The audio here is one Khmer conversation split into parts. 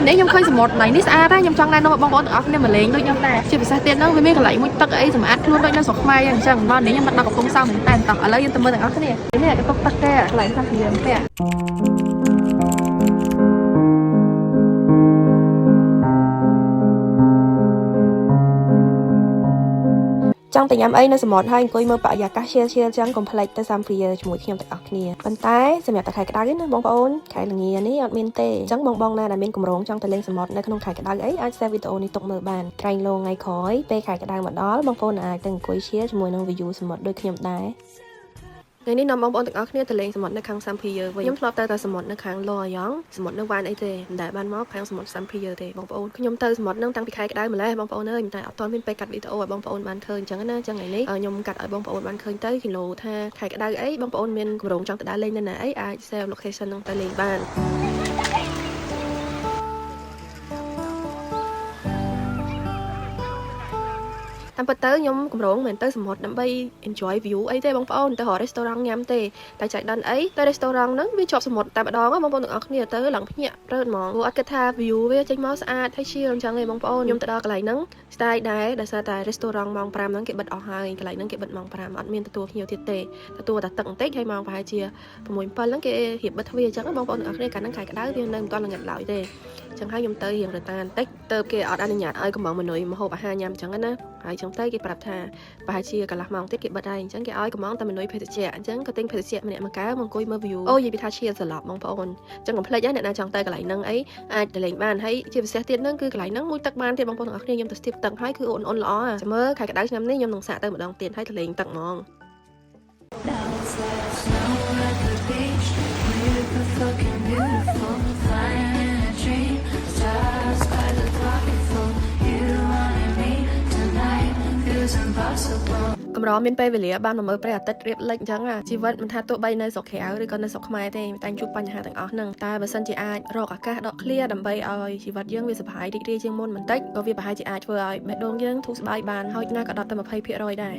នេះខ្ញុំឃើញសមុទ្រណៃនេះស្អាតណាស់ខ្ញុំចង់ណែនាំបងប្អូនទាំងអស់គ្នាមកលេងដូចខ្ញុំដែរជាពិសេសទៀតហ្នឹងវាមានកន្លែងមួយទឹកអីសម្អាតខ្លួនដូចនៅស្រុកខ្មែរអញ្ចឹងមកនេះខ្ញុំមកដល់កំពង់សោមមែនតើឥឡូវយើងទៅមើលទាំងអស់គ្នានេះកតុកទឹកគេកន្លែងសាស្ត្ររៀនផ្ទះចង់ទៅញ៉ាំអីនៅសមុទ្រហើយអង្គុយមើលបរិយាកាសឈៀលចឹងកុំភ្លេចទៅសាំព្រាជាមួយខ្ញុំទាំងអស់គ្នាប៉ុន្តែសម្រាប់តែខែក្តៅណាបងប្អូនខែល្ងានេះអត់មានទេអញ្ចឹងបងណាដែលមានកម្រងចង់ទៅលេងសមុទ្រនៅក្នុងខែក្តៅអីអាច share វីដេអូនេះទុកមើលបានក្រែងលោថ្ងៃក្រោយពេលខែក្តៅមកដល់បងប្អូនអាចទៅអង្គុយឈៀលជាមួយនឹង view សមុទ្រដូចខ្ញុំដែរថ្ងៃនេះនាំបងប្អូនទាំងអស់គ្នាទៅលេងសមុទ្រនៅខាងសាំព្រាវិញខ្ញុំធ្លាប់ទៅសមុទ្រនៅខាងឡយ៉ង់សមុទ្រនៅវ៉ានអីទេមិនដែលបានមកខាងសមុទ្រសាំព្រាទេបងប្អូនខ្ញុំទៅសមុទ្រនឹងតាំងពីខែក្តៅម្លេះបងប្អូនអើយតែអត់ទាន់មានពេលកាត់វីដេអូឲ្យបងប្អូនបានឃើញអញ្ចឹងណាអញ្ចឹងថ្ងៃនេះខ្ញុំកាត់ឲ្យបងប្អូនបានឃើញទៅគីឡូថាខែក្តៅអីបងប្អូនមានកម្រងចង់ទៅដើរលេងនៅណាអីអាច share location នឹងទៅលេងបានតាមពិតទៅខ្ញុំកម្រងមិនទៅសមុទ្រដើម្បី enjoy view អីទេបងប្អូនទៅរក restaurant ញ៉ាំទេតែចៃដន្យអីទៅ restaurant ហ្នឹងវាជាប់សមុទ្រតែម្ដងបងប្អូនទាំងអស់គ្នាទៅឡើងភ្ញាក់ព្រឺហ្មងព្រោះអត់គិតថា view វាចេញមកស្អាតហើយ chill អញ្ចឹងឯងបងប្អូនខ្ញុំទៅដល់កន្លែងហ្នឹងស្ដាយដែរដោយសារតែ restaurant ម៉ោង5ហ្នឹងគេបិទអស់ហើយកន្លែងហ្នឹងគេបិទម៉ោង5អត់មានទទួលភ្ញៀវទៀតទេទទួលតែទឹកបន្តិចហើយម៉ោងប្រហែលជា6 7ហ្នឹងគេរៀបបិទទ្វារអញ្ចឹងបងប្អូនទាំងអស់គ្នាកាលហ្នឹងខែក្តៅវានៅមិនទាន់ល្ងិតឡើយទេអញ្ចឹងហើយខ្ញុំទៅរៀងរតាបន្តិចទៅគេអត់អនុញ្ញាតឲ្យកំងមនុយមកហូបអាហារញ៉ាំអញ្ចឹងណាហើយអញ្ចឹងទៅគេប្រាប់ថាប្រហែលជាកន្លះម៉ោងទៀតគេបិទហើយអញ្ចឹងគេឲ្យកំងតែមនុយភេសជ្ជៈអញ្ចឹងក៏ទិញភេសជ្ជៈម្នាក់មួយកែវមកអង្គុយមើល view អូយនិយាយពីថាឈៀលសន្លប់បងប្អូនអញ្ចឹងកុំភ្លេចណាអ្នកណាចង់ទៅកន្លែងហ្នឹងអីអាចទៅលេងបានហើយជាពិសេសទៀតហ្នឹងគឺកន្លែងហ្នឹងមួយទឹកបានទៀតបងប្អូនទាំងអស់គ្នាខ្ញុំទៅស្ទាបទឹកហើយគឺអូនល្អចាំមើលខែក្តៅឆ្នាំនេះខ្ញុំនឹងសាកទៅម្ដងទៀតហើយទៅលេងទឹកហ្មងកម្រមានពេលវេលាបានមកមើលព្រះអាទិត្យរៀបលិចអញ្ចឹងជីវិតមិនថាទោះបីនៅស្រុកក្រៅឬក៏នៅស្រុកខ្មែរទេតែជួបបញ្ហាទាំងអស់ហ្នឹងតែបើសិនជាអាចរកឱកាសដកឃ្លាដើម្បីឲ្យជីវិតយើងវាសុបាយរីករាយជាងមុនបន្តិចក៏វាប្រហែលជាអាចធ្វើឲ្យបេះដូងយើងធូរស្បើយបានហើយណាក៏10ទៅ20%ដែរ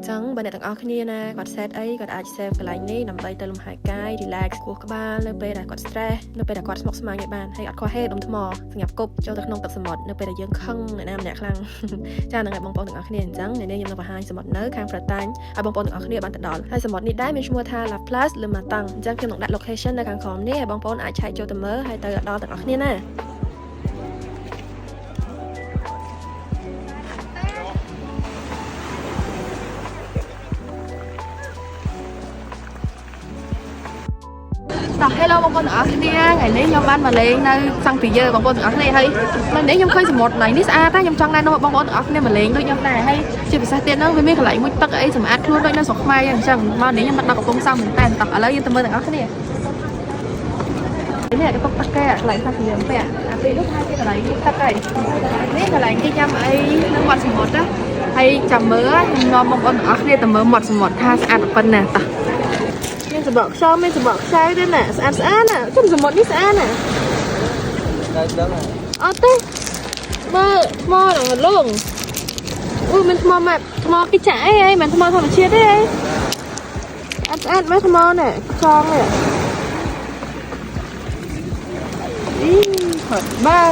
ចឹងបើអ្នកទាំងអស់គ្នាណាគាត់ set អីគាត់អាច save កន្លែងនេះដើម្បីទៅលំហែកាយ relax គោះក្បាលនៅពេលដែលគាត់ stress នៅពេលដែលគាត់ស្មុគស្មាញឲ្យបានហើយអត់ខ្វះហេតុដុំថ្មសម្រាប់គប់ចូលទៅក្នុងទឹកសមុទ្រនៅពេលដែលយើងខឹងអ្នកណាម្នាក់ខ្លាំងចាហ្នឹងហើយបងប្អូនទាំងអស់គ្នាអញ្ចឹងនេះខ្ញុំនឹងបង្ហាញសមុទ្រនៅខាងប្រតាញ់ឲ្យបងប្អូនទាំងអស់គ្នាបានទៅដល់ហើយសមុទ្រនេះដែរមានឈ្មោះថា La Place Le Matin អញ្ចឹងខ្ញុំនឹងដាក់ location នៅខាងក្រោមនេះឲ្យបងប្អូនអាចឆែកចូលទៅមើលហើយទៅដល់ទាំងអស់គ្នាណាHello បងប្អូនទាំងអស់គ្នាថ្ងៃនេះខ្ញុំបានមកលេងនៅសង្ព្រាបងប្អូនទាំងអស់គ្នាហើយនៅនេះខ្ញុំឃើញសមុទ្រណៃនេះស្អាតណាស់ខ្ញុំចង់ណែនាំបងប្អូនទាំងអស់គ្នាមកលេងដូចខ្ញុំដែរហើយជាពិសេសទៀតហ្នឹងវាមានកន្លែងមួយទឹកអីសម្អាតខ្លួនដូចនៅស្រុកខ្មែរអញ្ចឹងមកនេះខ្ញុំមកដល់កំពង់សោមមែនតើឥឡូវយើងទៅមើលទាំងអស់គ្នានេះកតុកទឹកគេកន្លែងសាស្ត្ររៀនផ្ទះអាពេលនោះថាជាកន្លែងទឹកហើយនេះកន្លែងគេញ៉ាំអីនៅមាត់សមុទ្រណាហើយចាំមើលខ្ញុំនាំបងប្អូនទាំងអស់គ្នាទៅមើលមាត់សមុទ្រថាស្អាតប៉ុណ្ណាតោះមានសម្បកខ្យល់មានសម្បកខ្ចៅទេណាស្អាតណាជុំសមុទ្រនេះស្អាតណាអត់ទេមើលថ្មដល់លងអូមានថ្មម៉ាប់ថ្មគេចាក់អីមិនថ្មធម្មជាតិទេអត់ស្អាតមើលថ្មនេះចងនេះអីហត់បើ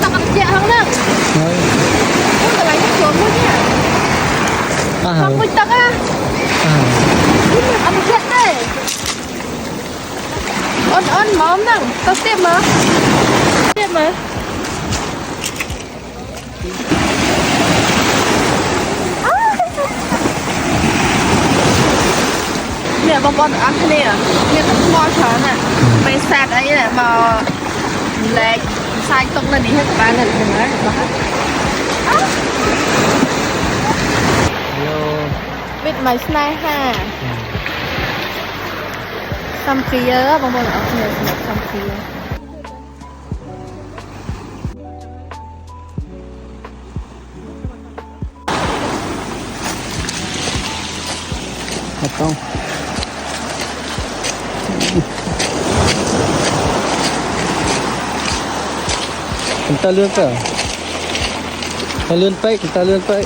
តាក់ជាហងហ្នឹងអូកន្លែងនេះចូលមួយនេះតាមមួយទឹកអត់ទៅចិត្តទេអូនម៉មហ្នឹងទៅស្ទាបមើលនេះបងប្អូនទាំងអស់គ្នាមានទឹកថ្មច្រើនណាស់ពេលសាត់អីមកលែកផ្សាយទុកនៅនេះឲ្យបានហ្នឹងណាបាទវិតមិនស្នេហាសំព្រាបងប្អូនអរគ្នាសម្រាប់សំព្រាអត់តោះតើលឿនទៅតើលឿនពេកតើលឿនពេក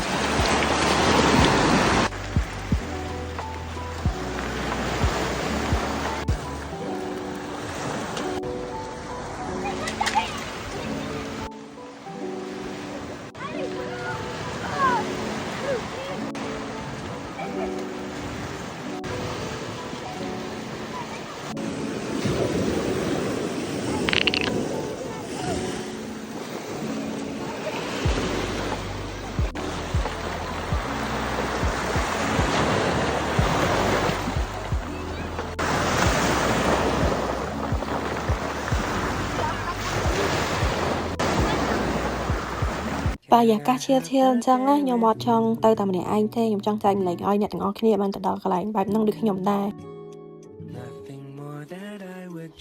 bà giờ cá chia chia chẳng á nhau một trong tay tầm này anh thế nhom trong tay mình lại oi nhặt ngó kia bạn tự đào cái lại bạn năng được nhom đai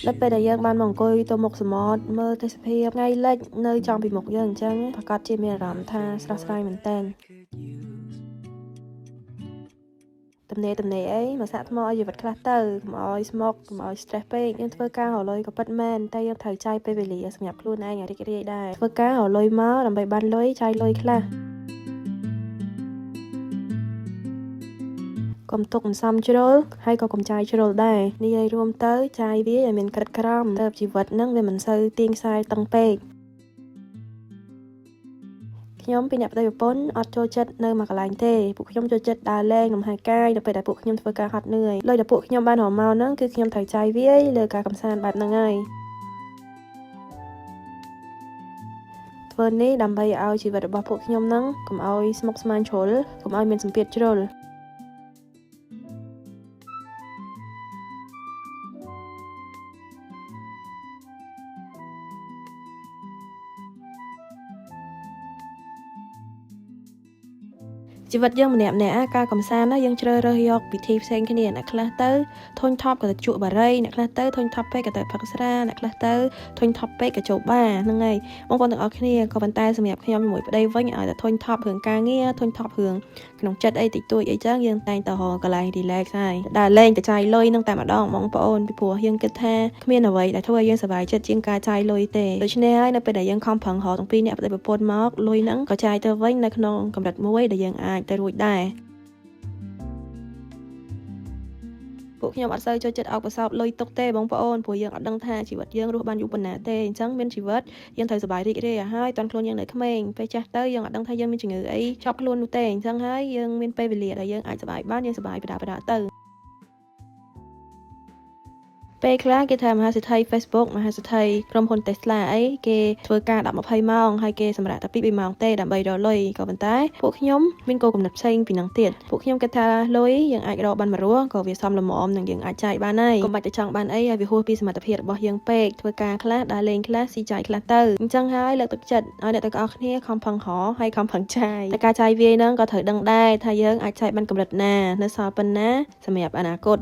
lớp bây giờ bạn mong coi tôi một smart mơ tới sếp ngay lên nơi trong bị một dân chẳng và có chia miền rắm tha sai mình tên tầm này ấy mà sát mò gì vật clutter mò smoke mò stress pe nhưng thưa ca họ lôi có bắt man tayยังthời traiไปlìสำหรับខ្លួនឯងរីករាយដែរធ្វើការhọលុយមកដើម្បីបានលុយចាយលុយខ្លះកុំទុកមិនសមជ្រុលហើយក៏កុំចាយជ្រុលដែរនេះឲ្យរួមទៅចាយវាឲ្យមានក្រិតក្រមទៅជីវិតហ្នឹងវាមិនសូវទាញខ្សែតឹងពេកខ្ញុំពីអ្នកបដិប្រពន្ធអត់ចូលចិត្តនៅមួយកន្លែងទេពួកខ្ញុំចូលចិត្តដើរលេងលំហែកាយដល់ពេលដែលពួកខ្ញុំធ្វើការហត់នឿយលុយដែលពួកខ្ញុំបានរកមកហ្នឹងគឺខ្ញុំត្រូវចាយវាលើការកំសាន្តបែបហ្នឹងហើយធ្វើនេះដើម្បីឲ្យជីវិតរបស់ពួកខ្ញុំហ្នឹងកុំឲ្យស្មុគស្មាញជ្រុលកុំឲ្យមានសម្ពាធជ្រុលជីវិតយើងម្នាក់ការកំសាន្តណាយើងជ្រើសរើសយកវិធីផ្សេងគ្នាអ្នកខ្លះទៅធុញថប់ក៏ទៅជក់បារីអ្នកខ្លះទៅធុញថប់ពេកក៏ទៅផឹកស្រាអ្នកខ្លះទៅធុញថប់ពេកក៏ចូលបារហ្នឹងហើយបងប្អូនទាំងអស់គ្នាក៏ប៉ុន្តែសម្រាប់ខ្ញុំជាមួយប្តីវិញឲ្យតែធុញថប់រឿងការងារធុញថប់រឿងក្នុងចិត្តអីតិចតួចអីចឹងយើងតែងតែរកកន្លែង relax ហើយដើរលេងទៅចាយលុយនឹងតែម្ដងបងប្អូនពីព្រោះយើងគិតថាគ្មានអ្វីដែលធ្វើឲ្យយើងសប្បាយចិត្តជាងការចាយលុយទេដូច្នេះហើយនៅពេលដែលយើងខំប្រឹងរកទាំងពីរអ្នកប្តីប្រពន្ធមកលុយហ្នឹងក៏ចាយទៅវិញនៅក្នុងកម្រិតមួយដែលយើងអាចទៅរួចដែរពួកខ្ញុំអត់សូវចូលចិត្តអោបបសោបលុយទុកទេបងប្អូនព្រោះយើងអត់ដឹងថាជីវិតយើងរស់បានយូរប៉ុណ្ណាទេអញ្ចឹងមានជីវិតយើងត្រូវសប្បាយរីករាយឲ្យហើយតន់ខ្លួនយើងនៅក្មេងពេលចាស់ទៅយើងអត់ដឹងថាយើងមានជំងឺអីជាប់ខ្លួននោះទេអញ្ចឹងហើយយើងមានពេលវេលាដែលយើងអាចសប្បាយបានយើងសប្បាយបដាទៅពេលខ្លះគេថាមហាសេដ្ឋី Facebook មហាសេដ្ឋីក្រុមហ៊ុន Tesla អីគេធ្វើការ10-20ម៉ោងហើយគេសម្រាប់តែ2-3ម៉ោងទេដើម្បីរកលុយក៏ប៉ុន្តែពួកខ្ញុំមានគោលគំនិតផ្សេងពីនឹងទៀតពួកខ្ញុំគិតថាលុយយើងអាចរកបានមួយរស់ក៏វាសមល្មមនឹងយើងអាចចាយបានហើយកុំបាច់ទៅចង់បានអីឲ្យវាហួសពីសមត្ថភាពរបស់យើងពេកធ្វើការខ្លះដើរលេងខ្លះស៊ីចាយខ្លះទៅអញ្ចឹងហើយលើកទឹកចិត្តឲ្យអ្នកទាំងអស់គ្នាខំប្រឹងរកហើយខំប្រឹងចាយតែការចាយវាហ្នឹងក៏ត្រូវដឹងដែរថាយើងអាចចាយបានកម្រិតណានៅសល់ប៉ុណ្ណាសម្រាប់អនាគត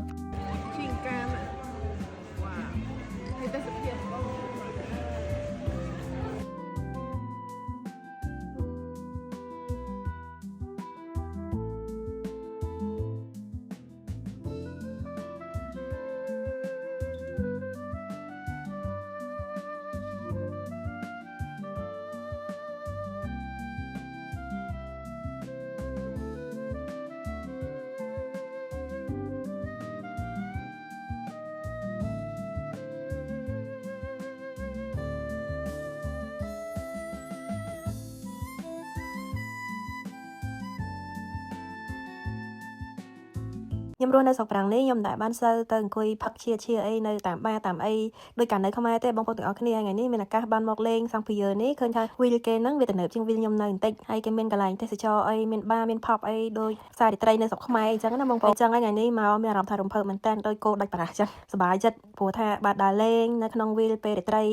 ខ្ញុំរស់នៅស្រុកប្រាំងនេះខ្ញុំមិនដែលបានសូវទៅអង្គុយផឹកឈៀអីនៅតាមបារតាមអីដូចកាលនៅខ្មែរទេបងប្អូនទាំងអស់គ្នាថ្ងៃនេះមានឱកាសបានមកលេងសង់ភីយើនេះឃើញថាវីលគេហ្នឹងវាទំនើបជាងវីលខ្ញុំនៅបន្តិចហើយគេមានកន្លែងទេសចរអីមានបារមានផប់អីដូចផ្សាររាត្រីនៅស្រុកខ្មែរអញ្ចឹងណាបងប្អូនអញ្ចឹងថ្ងៃនេះមកមានអារម្មណ៍ថារំភើបមែនតើដោយគោដាច់ប្រាស់អញ្ចឹងសប្បាយចិត្តព្រោះថាបានដើរលេងនៅក្នុងវីលពេលរាត្រី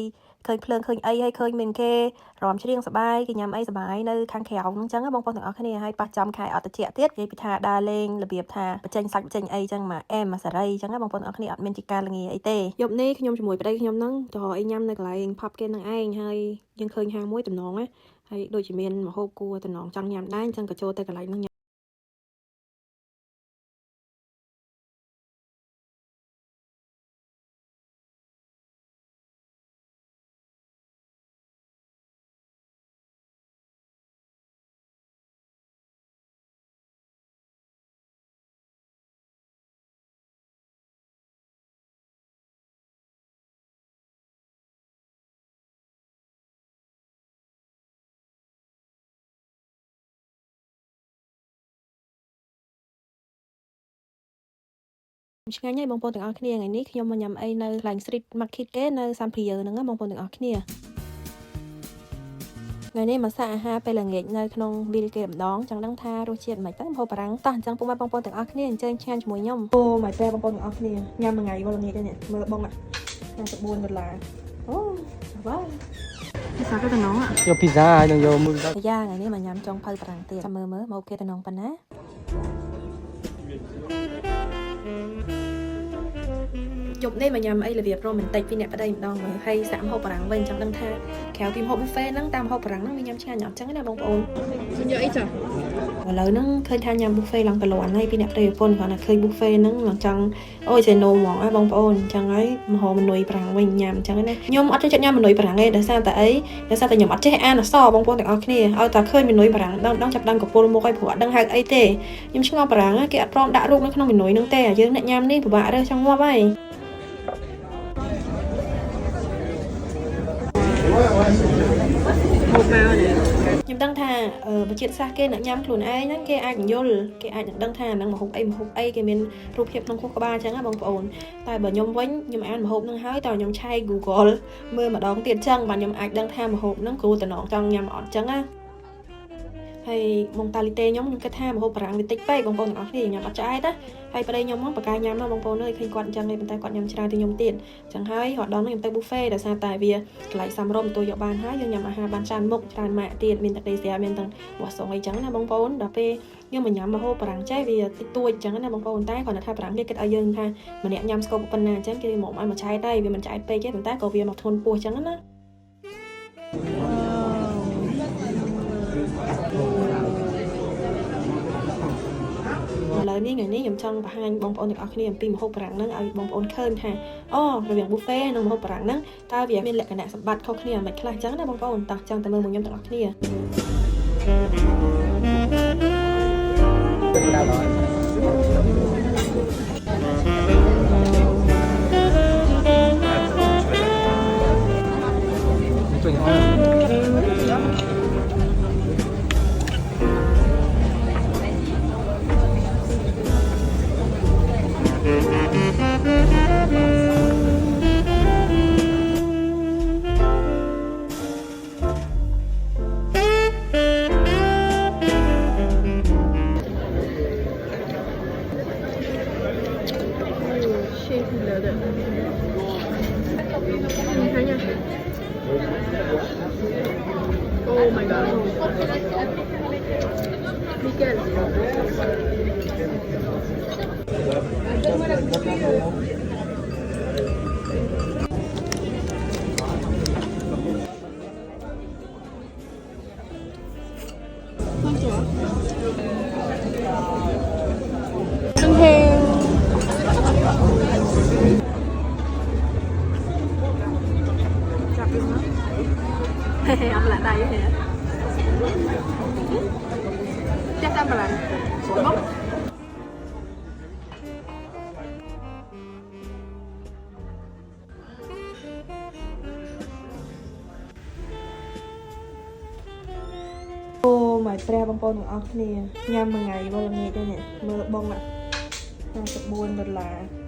ឃើញភ្លើងឃើញអីហើយឃើញមានគេរំច្រៀងសប្បាយគេញ៉ាំអីសប្បាយនៅខាងក្រៅអញ្ចឹងបងប្អូនទាំងអស់គ្នាហើយប៉ះចំខែអត់តិចទៀតនិយាយពីថាដើរលេងរបៀបថាបញ្ចេញសាច់បញ្ចេញអីអញ្ចឹងមកអែមមកសេរីអញ្ចឹងបងប្អូនទាំងអស់គ្នាអត់មានជាការល្ងាអីទេយប់នេះខ្ញុំជាមួយប្តីខ្ញុំហ្នឹងទៅរកអីញ៉ាំនៅកន្លែងផប់គេនឹងឯងហើយយើងឃើញហាងមួយតំណងណាហើយដូចជាមានម្ហូបគួរតំណងចង់ញ៉ាំដែរអញ្ចឹងក៏ចូលទៅកន្លែងហ្នឹងឆ្ងាញ់ហើយបងប្អូនទាំងអស់គ្នាថ្ងៃនេះខ្ញុំមកញ៉ាំអីនៅកន្លែង Street Market គេនៅសាំភីយើហ្នឹងបងប្អូនទាំងអស់គ្នាថ្ងៃនេះមកសាកអាហារពេលល្ងាចនៅក្នុងវីលគេម្ដងចង់ដឹងថារសជាតិមិនខ្មិចទៅហូបបារាំងតោះអញ្ចឹងពុកម៉ែបងប្អូនទាំងអស់គ្នាអញ្ជើញឆ្ងាញ់ជាមួយខ្ញុំអូម៉ៃតែបងប្អូនទាំងអស់គ្នាញ៉ាំមួយថ្ងៃវល់ល្ងាចនេះមើលបង$54អូវ៉ាវ pizza cái tao nóng ạ. Vô pizza đừng vô mưa đó. Dạ ngày này mà nhắm trong phơi bằng tiền mơ mà ok tao nóng pan á. ជប់នេះមកញ៉ាំអីរបៀបរ៉ូមែនទិកពីអ្នកប្តីម្ដងមើលហើយសាកហូបបារាំងវិញចង់ដឹងថាក្រៅពីហូប buffet ហ្នឹងតាមហូបបារាំងហ្នឹងវាញ៉ាំឆ្ងាញ់អត់ចឹងណាបងប្អូនយកអីចាឥឡូវហ្នឹងឃើញថាញ៉ាំ buffet ឡើងប្រលាន់ហើយពីអ្នកប្តីប្រពន្ធគាត់ថាឃើញ buffet ហ្នឹងឡើងចង់អូយសេណូហ្មងហ៎បងប្អូនចឹងហើយមកហៅមនុយបារាំងវិញញ៉ាំចឹងណាខ្ញុំអត់ចូលចិត្តញ៉ាំមនុយបារាំងទេដោយសារតែអីដោយសារតែខ្ញុំអត់ចេះអានអក្សរបងប្អូនទាំងអស់គ្នាឲ្យតែឃើញមនុយបារាំងដល់ចាប់ដើមកពុលមុខឲ្យព្រោះអត់ដឹងហៅអីទេខ្ញុំឆ្ងល់បារាំងគេអត់ព្រមដាក់រូបនៅក្នុងមនុយហ្នឹងទេយើងអ្នកញ៉ាំនេះពិបាករើសចង់ងាប់ហើយខ្ញុំដឹងថាបច្ចេកសាស្ត្រគេអ្នកញ៉ាំខ្លួនឯងហ្នឹងគេអាចយល់គេអាចនឹងដឹងថាហ្នឹងម្ហូបអីគេមានរូបភាពក្នុងខួរក្បាលអញ្ចឹងណាបងប្អូនតែបើខ្ញុំវិញខ្ញុំអានម្ហូបហ្នឹងហើយតើខ្ញុំឆែក Google មើលម្ដងទៀតអញ្ចឹងបាទខ្ញុំអាចដឹងថាម្ហូបហ្នឹងគ្រូតំណងចង់ញ៉ាំអត់អញ្ចឹងណាហើយមកតាលីតេខ្ញុំគិតថាម្ហូបបារាំងវាតិចពេកបងប្អូនទាំងអស់គ្នាញ៉ាំអត់ឆ្អែតណាហើយប្តីខ្ញុំមកបកាយញ៉ាំណាបងប្អូនអើយឃើញគាត់អញ្ចឹងទេប៉ុន្តែគាត់ញ៉ាំច្រើនពីខ្ញុំទៀតអញ្ចឹងហើយរហូតដល់ខ្ញុំទៅ buffet ដោយសារតែវាកន្លែងសមរម្យទទួលយកបានហើយយើងញ៉ាំអាហារបានច្រើនមុខច្រើនម៉ាក់ទៀតមានទឹកដីស្រាមានទាំងបោះសងអីចឹងណាបងប្អូនដល់ពេលយើងមកញ៉ាំម្ហូបបារាំងចេះវាតិចតួចអញ្ចឹងណាបងប្អូនតែគាត់ថាបារាំងគេគិតឲ្យយើងថាម្នាក់ញ៉ាំស្គប់ប៉ុណ្ណាអញ្ចឹងគេមកឲ្យមួយឆែតហើយវាមិនឆ្អែតពេកទេប៉ុន្តែក៏វាមកធ្ងន់ពោះអញ្ចឹងណាឥឡូវនេះថ្ងៃនេះខ្ញុំចង់បង្ហាញបងប្អូនទាំងអស់គ្នាអំពីម្ហូបបារាំងហ្នឹងឲ្យបងប្អូនឃើញថាអូរវាង buffet និងម្ហូបបារាំងហ្នឹងតើវាមានលក្ខណៈសម្បត្តិខុសគ្នាមិនខ្លះអញ្ចឹងណាបងប្អូនតោះចង់ទៅមើលមួយខ្ញុំទាំងអស់គ្នាOh my god. Miguel. Ăn heo. Ăn lại đây vậy hả? Chắc chắn là bốc. Ô mày pre bông bông ở kia nhằm một ngày bao nhiêu đây nè mưa bông ạ $54